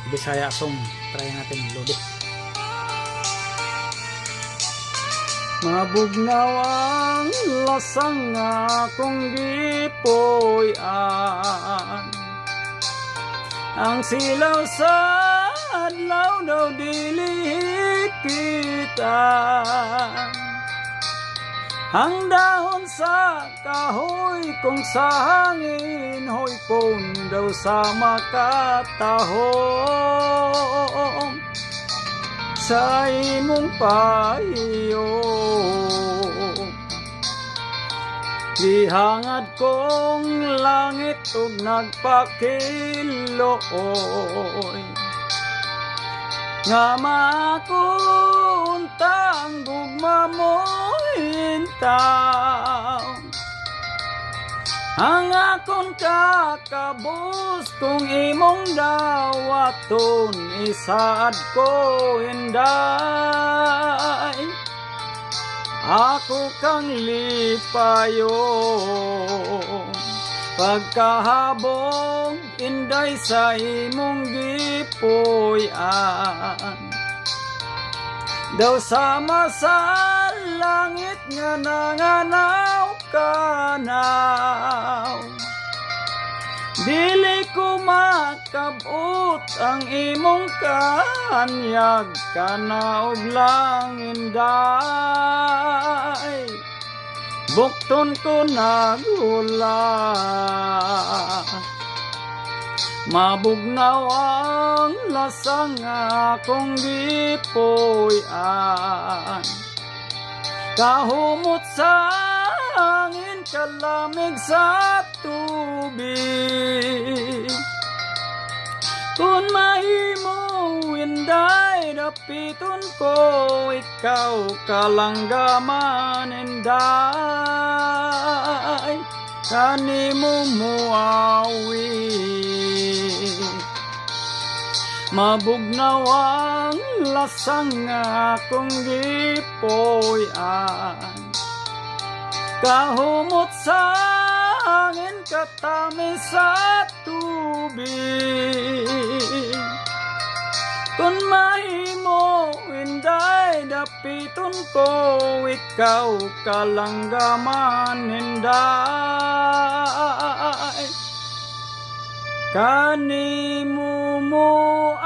Bisaya song. Try natin load it. Mabugnaw ang lasang akong gipoy-an. Ang silaw sa adlaw daw dili hikitan. Ang dahon sa kahoy kung sa hangin hoy pon daw sa makatahom sa imong pahiyo. Gihangad kong langit ug nagpakiloy nga makunta ang gugma mo'y intaw. Ang akon kakabus kung imong dawaton isaad ko hinday. Ako kang lipayo pagkahabong inday sa imong gipoy-an. Daw sama sa langit nga nanganaw kanaw. Dili ko makabot ang imong kanyag kanaog lang inday. Bukton ko nagula, mabugnaw ang lasang akong gipoy-an. Kahumot sa hangin, kalamig sa tubig. Kung mahimo inday, dapiton ko ikaw kalanggaman inday. Kanimo muawi, mabugnaw ang lasang akong gipoy-an. Kahumot sa hangin, katamis sa tubig. Kung mahimo inday, dapiton ko ikaw kalanggaman inday. Kanimo mo